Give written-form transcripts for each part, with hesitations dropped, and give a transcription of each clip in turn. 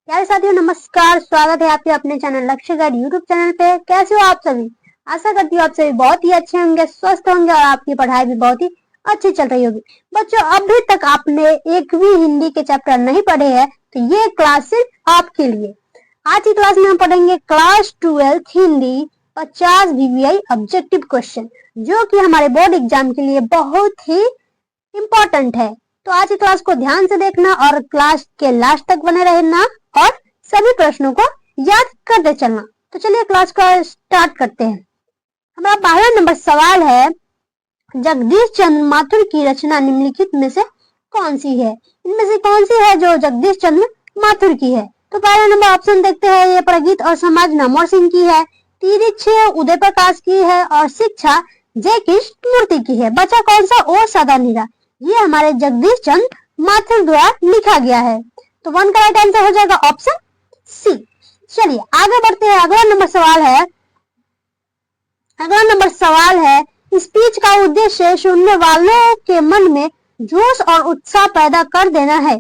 प्यारे साथियों नमस्कार, स्वागत है आपके अपने चैनल लक्ष्य गाइड यूट्यूब चैनल पे। कैसे हो आप सभी? आशा करती हूँ आप सभी बहुत ही अच्छे होंगे, स्वस्थ होंगे और आपकी पढ़ाई भी बहुत ही अच्छी चल रही होगी। बच्चों, अभी तक आपने एक भी हिंदी के चैप्टर नहीं पढ़े हैं तो ये क्लास सिर्फ आपके लिए। आज की क्लास में हम पढ़ेंगे class 12 Hindi 50 VVI objective question, जो कि हमारे बोर्ड एग्जाम के लिए बहुत ही इम्पोर्टेंट है। तो आज की क्लास को ध्यान से देखना और क्लास के लास्ट तक बने रहना और सभी प्रश्नों को याद करते चलना। तो चलिए क्लास का स्टार्ट करते हैं। हमारा पहला नंबर सवाल है, जगदीश चंद्र माथुर की रचना निम्नलिखित में से कौन सी है? इनमें से कौन सी है जो जगदीश चंद्र माथुर की है? तो पहला नंबर ऑप्शन देखते हैं, ये प्रगीत और समाज नमोर सिंह की है, तिरछे उदय प्रकाश की है और शिक्षा जय कृष्ण मूर्ति की है। बचा कौन सा? ओ सदा नीरा। ये हमारे जगदीश चंद्र माथुर द्वारा लिखा गया है। तो 1 का राइट आंसर हो जाएगा ऑप्शन सी। चलिए आगे बढ़ते हैं। अगला नंबर सवाल है, स्पीच का उद्देश्य सुनने वालों के मन में जोश और उत्साह पैदा कर देना है।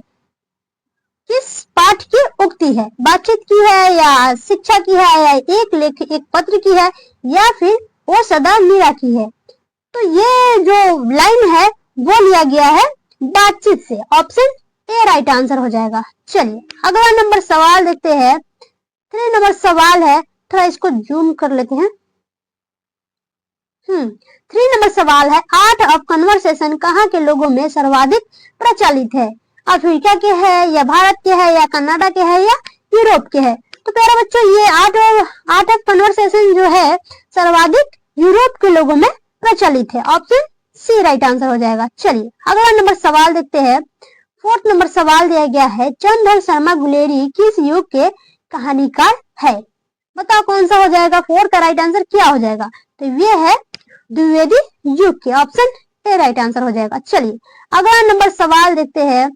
किस पाठ की उक्ति है? बातचीत की है या शिक्षा की है या एक पत्र की है या फिर वो सदा मीरा की है? तो ये जो लाइन है वो लिया गया है बातचीत से। ऑप्शन ए राइट आंसर हो जाएगा। चलिए अगला नंबर सवाल देखते हैं। 3 नंबर सवाल है, थोड़ा इसको जूम कर लेते हैं। 3 नंबर सवाल है, आर्ट ऑफ कन्वर्सेशन कहाँ के लोगों में सर्वाधिक प्रचलित है? अफ्रीका के है या भारत के है या कनाडा के है या यूरोप के है? तो प्यारे बच्चों, ये आर्ट ऑफ कन्वर्सेशन जो है सर्वाधिक यूरोप के लोगों में प्रचलित है। ऑप्शन सी राइट आंसर हो जाएगा। चलिए अगला नंबर सवाल देखते हैं। 4th नंबर सवाल दिया गया है, चंद्रधर शर्मा गुलेरी किस युग के कहानीकार है? बताओ कौन सा हो जाएगा? 4 का राइट आंसर क्या हो जाएगा? तो ये है द्विवेदी युग के। ऑप्शन ए राइट आंसर हो जाएगा। चलिए अगला नंबर सवाल देखते हैं।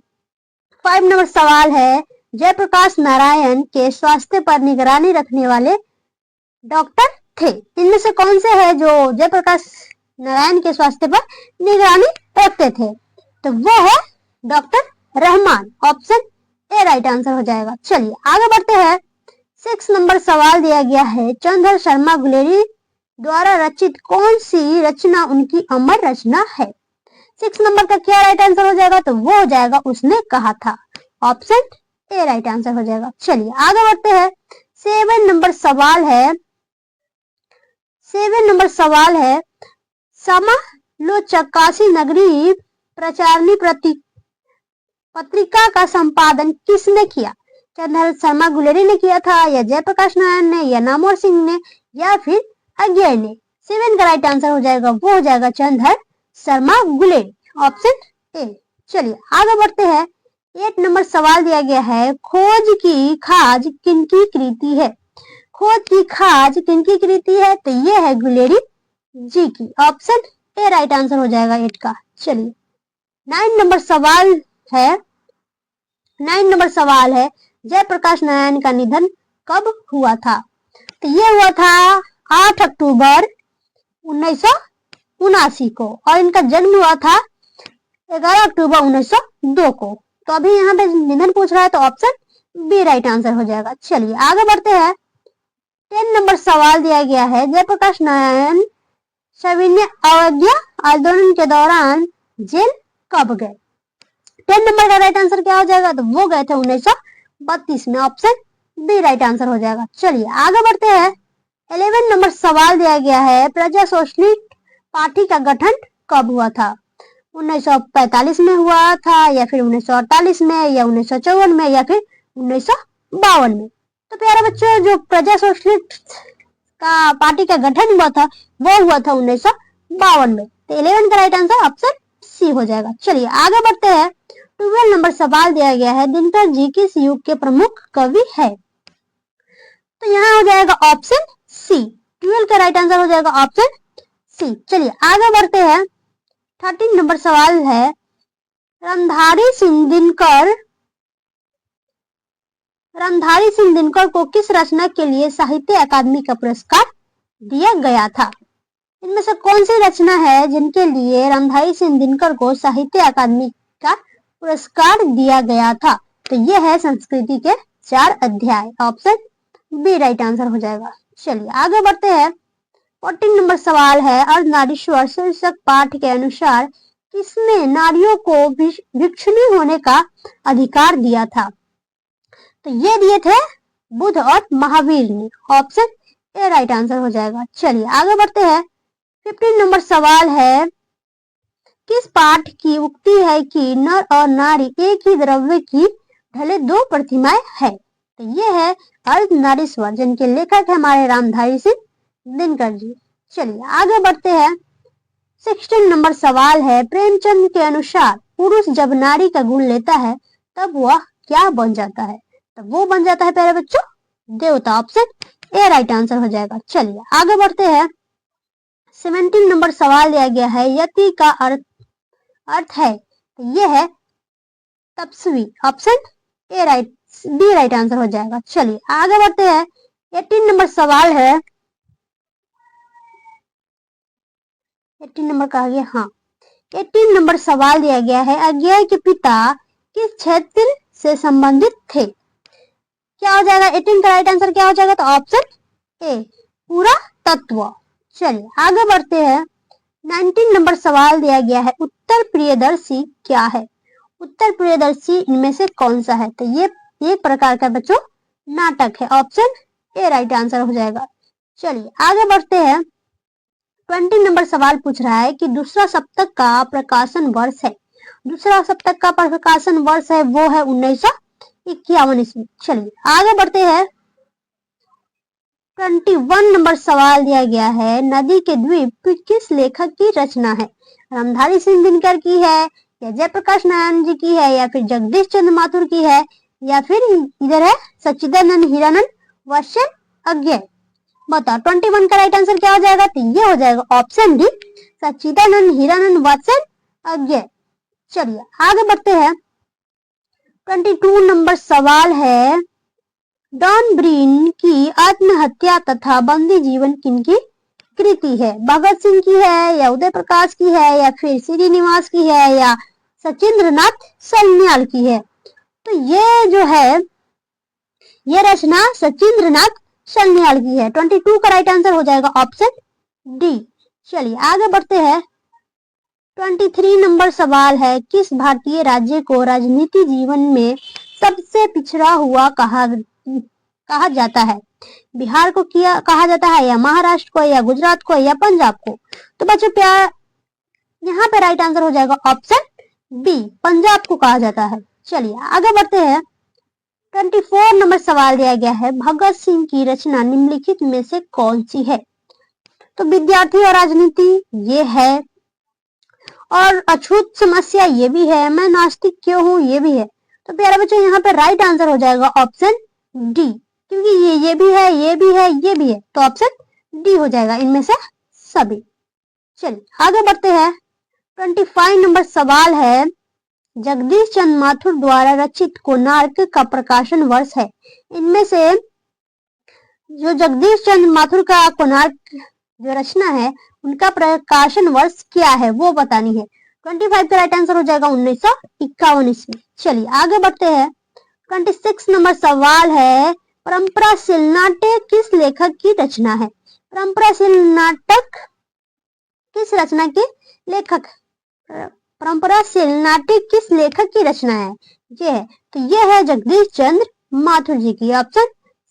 5 नंबर सवाल है, जयप्रकाश नारायण के स्वास्थ्य पर निगरानी रखने वाले डॉक्टर थे। इनमें से कौन से है जो जयप्रकाश नारायण के स्वास्थ्य पर निगरानी रखते थे? तो वो है doctor Rahman. Option A right answer हो जाएगा। चलिए आगे बढ़ते हैं। 6 नंबर सवाल दिया गया है, चंद्रधर शर्मा गुलेरी द्वारा रचित कौन सी रचना उनकी अमर रचना है? 6 नंबर का क्या राइट आंसर हो जाएगा? तो वो हो जाएगा उसने कहा था। ऑप्शन ए राइट आंसर हो जाएगा। चलिए आगे बढ़ते हैं। 7 नंबर सवाल है, समालोचकाशी नगरी प्रचारणी पत्रिका का संपादन किसने किया? चंद्रधर शर्मा गुलेरी ने किया था या जयप्रकाश नारायण ने या नामोर सिंह ने या फिर अज्ञर ने? 7 का राइट आंसर हो जाएगा, वो हो जाएगा चंद्रधर शर्मा गुलेरी। Option A. चलिए आगे बढ़ते हैं। 8 नंबर सवाल दिया गया है, खोज की खाज किनकी कृति है? खोज की खाज किनकी कृति है? तो ये है गुलेरी जी की। ऑप्शन ए राइट आंसर हो जाएगा 8 का। चलिए 9 नंबर सवाल है, जयप्रकाश नारायण का निधन कब हुआ था? तो ये हुआ था 8 अक्टूबर 1979 को और इनका जन्म हुआ था 11 अक्टूबर 1902 को। तो अभी यहाँ पे निधन पूछ रहा है तो ऑप्शन बी राइट आंसर हो जाएगा। चलिए आगे बढ़ते हैं। 10 नंबर सवाल दिया गया है, जयप्रकाश नारायण सविनय अवज्ञा आंदोलन के दौरान जेल कब गए? 10 नंबर का राइट आंसर क्या हो जाएगा? तो वो गए थे 1932 में। ऑप्शन बी राइट आंसर हो जाएगा। चलिए आगे बढ़ते हैं। 11 नंबर सवाल दिया गया है, प्रजा सोशलिस्ट पार्टी का गठन कब हुआ था? 1945 में हुआ था या फिर 1948 में या 1954 में या फिर 1952 में? तो प्यारे बच्चों, जो प्रजा सोशलिस्ट का पार्टी का गठन हुआ था वो हुआ था 1952 में। तो 11 का राइट आंसर ऑप्शन सी हो जाएगा। चलिए आगे बढ़ते हैं। 12 नंबर सवाल दिया गया है, दिनकर जी किस युग के प्रमुख कवि है? तो यहाँ हो जाएगा ऑप्शन सी। 12 का राइट आंसर हो जाएगा ऑप्शन सी। चलिए आगे बढ़ते हैं। 13 नंबर सवाल है, रणधारी सिंह दिनकर को किस रचना के लिए साहित्य अकादमी का पुरस्कार दिया गया था? इनमें से कौन सी रचना है जिनके लिए रणधारी सिंह दिनकर को साहित्य अकादमी का पुरस्कार दिया गया था? तो ये है संस्कृति के 4 अध्याय। ऑप्शन बी राइट आंसर हो जाएगा। चलिए आगे बढ़ते हैं। 14 नंबर सवाल है, अर्धनारीश्वर शीर्षक पाठ के अनुसार किसने नारियों को भिक्षुणी होने का अधिकार दिया था? तो ये दिए थे बुद्ध और महावीर ने। ऑप्शन ए राइट आंसर हो जाएगा। चलिए आगे बढ़ते हैं। 15 नंबर सवाल है, किस पाठ की उक्ति है कि नर और नारी एक ही द्रव्य की ढले 2 प्रतिमाएं है? तो ये है अर्धनारीश्वर, जिनके लेखक है हमारे रामधारी सिंह दिनकर जी। चलिए आगे बढ़ते हैं। 16 नंबर सवाल है, प्रेमचंद के अनुसार पुरुष जब नारी का गुण लेता है तब वह क्या बन जाता है? तब वो बन जाता है प्यारे बच्चों देवता। ऑप्शन ए राइट आंसर हो जाएगा। चलिए आगे बढ़ते हैं। 17 नंबर सवाल दिया गया है, यति का अर्थ है, तो ये है तपस्वी। Option A B right answer हो जाएगा। चलिए आगे बढ़ते हैं। 18 नंबर सवाल है, 18 नंबर कहा गया, हाँ 18 नंबर सवाल दिया गया है, अज्ञेय के पिता किस क्षेत्र से संबंधित थे? क्या हो जाएगा? 18 का राइट आंसर क्या हो जाएगा? तो ऑप्शन ए पूरा तत्व। चलिए आगे बढ़ते हैं। 19 नंबर सवाल दिया गया है, उत्तर प्रियदर्शी क्या है? उत्तर प्रियदर्शी इनमें से कौन सा है? तो ये एक प्रकार का बच्चों नाटक है। ऑप्शन ए राइट आंसर हो जाएगा। चलिए आगे बढ़ते हैं। 20 नंबर सवाल पूछ रहा है कि दूसरा सप्तक का प्रकाशन वर्ष है। दूसरा सप्तक का प्रकाशन वर्ष है वो है 1951 ईस्वी। चलिए आगे बढ़ते हैं। 21 नंबर सवाल दिया गया है, नदी के द्वीप किस लेखक की रचना है? रामधारी सिंह दिनकर की है, या जयप्रकाश नारायण जी की है, या फिर जगदीश चंद्र माथुर की है, या फिर इधर है सच्चिदानंद हीरानंद वात्स्य अज्ञेय। बताओ 21 का राइट आंसर क्या हो जाएगा? तो ये हो जाएगा ऑप्शन डी सच्चिदानंद हीरानंद वात्स्य अज्ञेय। चलिए आगे बढ़ते हैं। 22 नंबर सवाल है, डॉन ब्रीन की आत्महत्या तथा बंदी जीवन किनकी कृति है? भगत सिंह की है, या उदय प्रकाश की है, या फिर श्रीनिवास की है, या सचिंद्रनाथ सन्याल की है? तो ये जो है ये रचना सचिंद्रनाथ सन्याल की है। 22 का राइट आंसर हो जाएगा ऑप्शन डी। चलिए आगे बढ़ते हैं। 23 नंबर सवाल है, किस भारतीय राज्य को राजनीति जीवन में सबसे पिछड़ा हुआ कहा जाता है? बिहार को कहा जाता है, या महाराष्ट्र को, या गुजरात को, या पंजाब को? तो बच्चों प्यार यहाँ पे राइट आंसर हो जाएगा ऑप्शन बी, पंजाब को कहा जाता है। चलिए आगे बढ़ते हैं। 24 नंबर सवाल दिया गया है, भगत सिंह की रचना निम्नलिखित में से कौन सी है? तो विद्यार्थी और राजनीति ये है, और अछूत समस्या ये भी है, मैं नास्तिक क्यों हूँ ये भी है। तो प्यारे बच्चों यहाँ पे राइट आंसर हो जाएगा ऑप्शन डी, क्योंकि ये भी है, ये भी है, ये भी है, तो ऑप्शन डी हो जाएगा इनमें से सभी। चलिए आगे बढ़ते हैं। 25 नंबर सवाल है, जगदीश चंद्र माथुर द्वारा रचित कोणार्क का प्रकाशन वर्ष है। इनमें से जो जगदीश चंद्र माथुर का कोणार्क जो रचना है उनका प्रकाशन वर्ष क्या है वो बतानी है। 25 का राइट आंसर हो जाएगा 1951 ईस्वी। चलिए आगे बढ़ते हैं। 26 नंबर सवाल है, परंपराशील नाट्य किस लेखक की रचना है? परंपराशील नाटक किस रचना के लेखक? परंपराशील नाट्य किस लेखक की रचना है? ये है, तो ये है जगदीश चंद्र माथुर जी की। ऑप्शन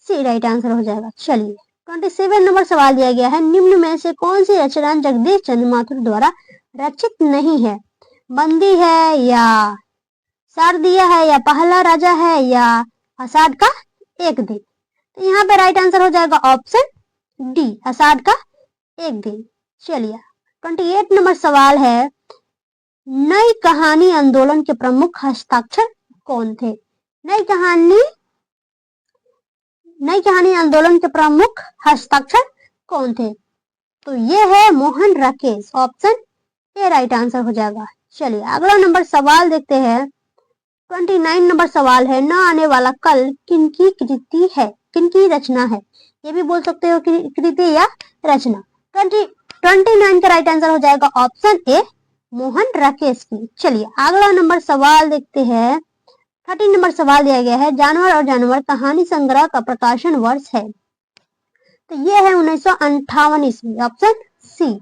सी राइट आंसर हो जाएगा। चलिए 27 नंबर सवाल दिया गया है, निम्न में से कौन सी रचना जगदीश चंद्र माथुर द्वारा रचित नहीं है? बंदी है, या शारदीय है, या पहला राजा है, या आषाढ़ का एक दिन? तो यहाँ पे राइट आंसर हो जाएगा ऑप्शन डी, आषाढ़ का एक दिन। चलिए 28 नंबर सवाल है, नई कहानी आंदोलन के प्रमुख हस्ताक्षर कौन थे? नई कहानी आंदोलन के प्रमुख हस्ताक्षर कौन थे? तो ये है Mohan Rakesh. Option A right answer हो जाएगा। चलिए अगला नंबर सवाल देखते हैं। 29 नंबर सवाल है, न आने वाला कल किनकी कृति है, किनकी रचना है? ये भी बोल सकते हो कृति या रचना। 29 का राइट आंसर हो जाएगा ऑप्शन ए, मोहन राकेश की। चलिए अगला नंबर सवाल देखते हैं। 30 नंबर सवाल दिया गया है, जानवर और जानवर कहानी संग्रह का प्रकाशन वर्ष है। तो ये है 1958 ईस्वी, ऑप्शन सी।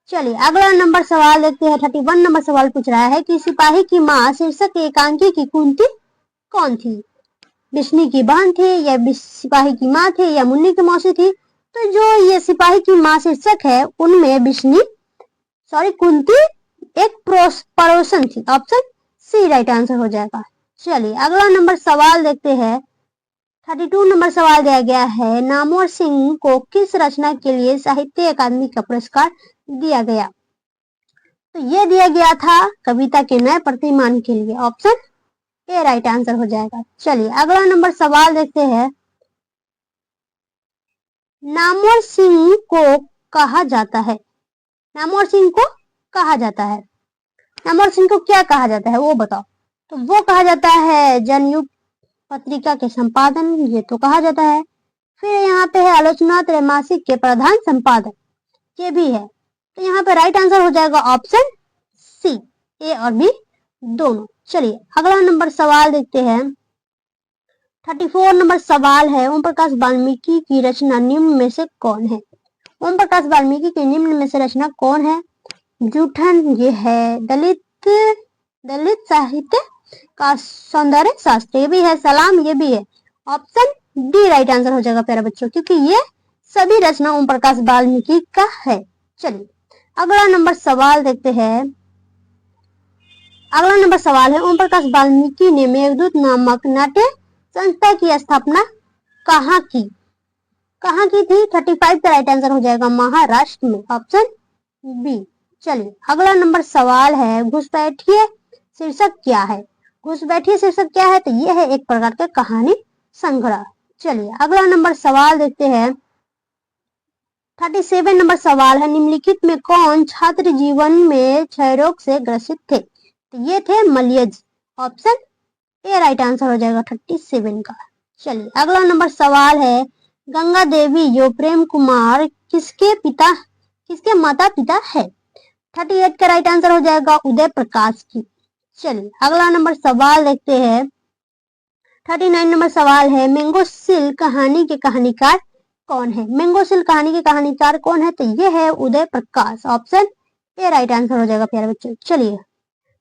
चलिए अगला नंबर सवाल देखते हैं। 31 नंबर सवाल पूछ रहा है कि सिपाही की माँ शीर्षक एकांकी की कुंती कौन थी? बिश्नी की बहन थी, या सिपाही की माँ थी, या मुन्नी की मौसी थी? तो जो ये सिपाही की माँ शीर्षक है उनमें कुंती एक पड़ोसन थी, ऑप्शन सी राइट आंसर हो जाएगा। चलिए अगला नंबर सवाल देखते हैं। 32 नंबर सवाल दिया गया है, नामवर सिंह को किस रचना के लिए साहित्य अकादमी का पुरस्कार दिया गया? तो ये दिया गया था कविता के नए प्रतिमान के लिए, ऑप्शन ए राइट आंसर हो जाएगा। चलिए अगला नंबर सवाल देखते हैं। नामवर सिंह को कहा जाता है, नामवर सिंह को कहा जाता है, नामवर सिंह को क्या कहा जाता है वो बताओ? तो वो कहा जाता है जनयुग पत्रिका के संपादन, ये तो कहा जाता है। फिर यहाँ पे है आलोचना त्रैमासिक के प्रधान संपादक, ये भी है। तो यहाँ पे राइट आंसर हो जाएगा ऑप्शन सी, ए और बी दोनों। चलिए अगला नंबर सवाल देखते हैं। 34 नंबर सवाल है, ओम प्रकाश वाल्मीकि की रचना निम्न में से कौन है? ओम प्रकाश वाल्मीकि की निम्न में से रचना कौन है? जूठन, ये है दलित साहित्य का सौंदर्य शास्त्र, ये भी है। सलाम, ये भी है। ऑप्शन डी राइट आंसर हो जाएगा प्यारे बच्चों, क्योंकि ये सभी रचना ओम प्रकाश वाल्मीकि का है। चलिए अगला नंबर सवाल देखते हैं। अगला नंबर सवाल है, ओम प्रकाश वाल्मीकि ने मेघदूत नामक नाट्य संस्था की स्थापना कहाँ की थी? 35 का राइट आंसर हो जाएगा महाराष्ट्र में, ऑप्शन बी। चलिए अगला नंबर सवाल है, घुसपैठिए शीर्षक क्या है? घुसपैठिए शीर्षक क्या है? तो यह है एक प्रकार का कहानी संग्रह। चलिए अगला नंबर सवाल देखते हैं। 37 नंबर सवाल है, निम्नलिखित में कौन छात्र जीवन में क्षय रोग से ग्रसित थे? तो ये थे मलयज, ऑप्शन ए राइट आंसर हो जाएगा 37 का। चलिए अगला नंबर सवाल है, गंगा देवी जो प्रेम कुमार किसके माता पिता है? 38 का राइट आंसर हो जाएगा उदय प्रकाश की। चलिए अगला नंबर सवाल देखते हैं। 39 नंबर सवाल है, मैंगो सिल कहानी के कहानीकार कौन है? मैंगो सिल कहानी के कहानीकार कौन है? तो ये है Uday Prakash, option A right answer हो जाएगा प्यारे बच्चों। चलिए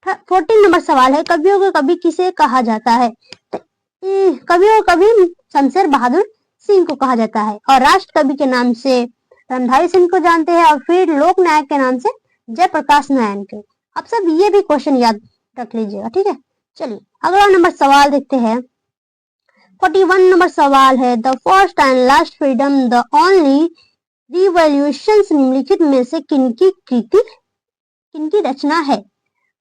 14 नंबर सवाल है, कवियों को कवि किसे कहा जाता है? तो कवियों को कवि शमशेर बहादुर सिंह को कहा जाता है, और राष्ट्र कवि के नाम से रणधारी सिंह को जानते हैं, और फिर लोक नायक के नाम से जयप्रकाश नारायण को। आप सब ये भी क्वेश्चन याद रख लीजिएगा, ठीक है। चलिए अगला नंबर सवाल देखते हैं। 41 नंबर सवाल है, the first and last freedom the only revolution निम्नलिखित में से किनकी रचना है?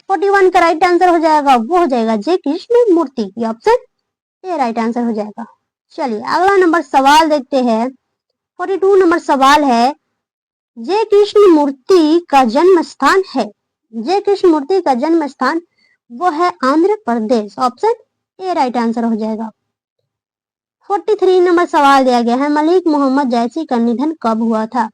41 का राइट आंसर हो जाएगा, वो हो जाएगा जे कृष्ण मूर्ति की, ऑप्शन ए राइट आंसर हो जाएगा। चलिए अगला नंबर सवाल देखते हैं। 42 नंबर सवाल है, जे कृष्ण मूर्ति का जन्म स्थान है, जे कृष्ण मूर्ति का जन्म स्थान वो है Andhra Pradesh, option A right answer हो जाएगा। 43 नंबर सवाल दिया गया है, मलिक मोहम्मद जैसी का निधन कब हुआ था?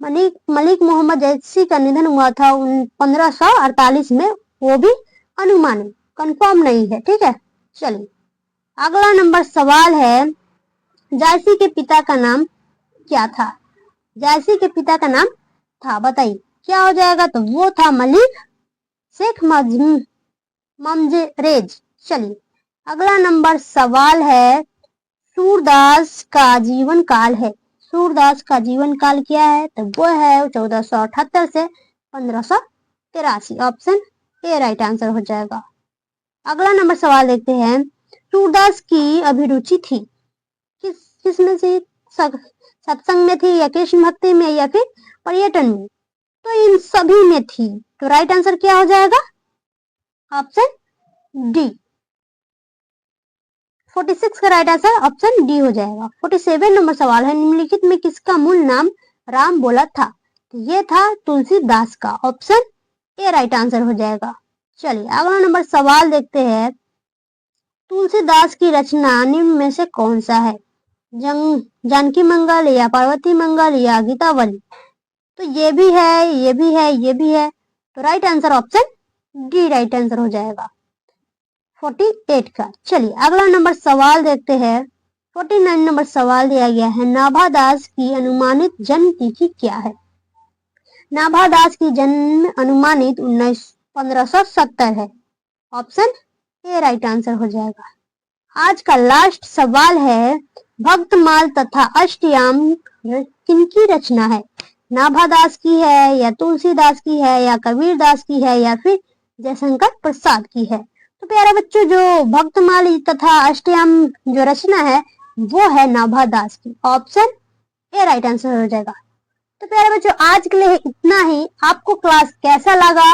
मलिक मोहम्मद जैसी का निधन हुआ था 1548 में, वो भी अनुमानित, कंफर्म नहीं है, ठीक है। चलिए अगला नंबर सवाल है, जैसी के पिता का नाम क्या था? जैसी के पिता का नाम था, बताइए क्या हो जाएगा? तो वो था मलिक शेख ममजेरेज। चलिए अगला नंबर सवाल है, सूरदास का जीवन काल है, सूरदास का जीवन काल क्या है? तो वो है 1478 से 1583, ऑप्शन ए राइट आंसर हो जाएगा। अगला नंबर सवाल देखते हैं, सूरदास की अभिरुचि थी किसमें से? सत्संग में थी, या कृष्ण भक्ति में, या फिर पर्यटन में? तो इन सभी में थी, तो राइट आंसर क्या हो जाएगा? Option D. 46 का राइट आंसर ऑप्शन डी हो जाएगा। 47 नंबर सवाल है, निम्नलिखित में किसका मूल नाम राम बोला था? तो ये था तुलसीदास का, ऑप्शन ए राइट आंसर हो जाएगा। चलिए अगला नंबर सवाल देखते हैं, तुलसीदास की रचना निम्न में से कौन सा है? जानकी मंगल, या पार्वती मंगल, या गीतावली? तो ये भी है, ये भी है, ये भी है, तो right answer option D right answer हो जाएगा। 48 का। चलिए अगला नंबर सवाल देखते हैं। 49 नंबर सवाल दिया गया है, नाभा दास की अनुमानित जन्म तिथि क्या है? नाभा दास की जन्म अनुमानित 1570 है। ऑप्शन ए राइट आंसर हो जाएगा। आज का लास्ट सवाल है, भक्तमाल तथा अष्टयाम किनकी रचना है? नाभा दास की है या तुलसीदास की है या कबीर दास की है या फिर जयशंकर प्रसाद की है? तो प्यारे बच्चों, जो भक्तमाल तथा अष्टयाम जो रचना है वो है नाभा दास की। ऑप्शन ए राइट आंसर हो जाएगा। तो प्यारे बच्चों, आज के लिए इतना ही। आपको क्लास कैसा लगा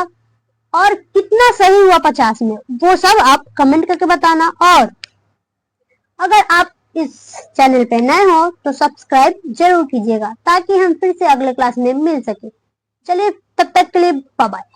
और कितना सही हुआ 50 में, वो सब आप कमेंट करके बताना। और अगर आप इस चैनल पे नए हो तो सब्सक्राइब जरूर कीजिएगा ताकि हम फिर से अगले क्लास में मिल सके। चलिए तब तक के लिए बाय बाय।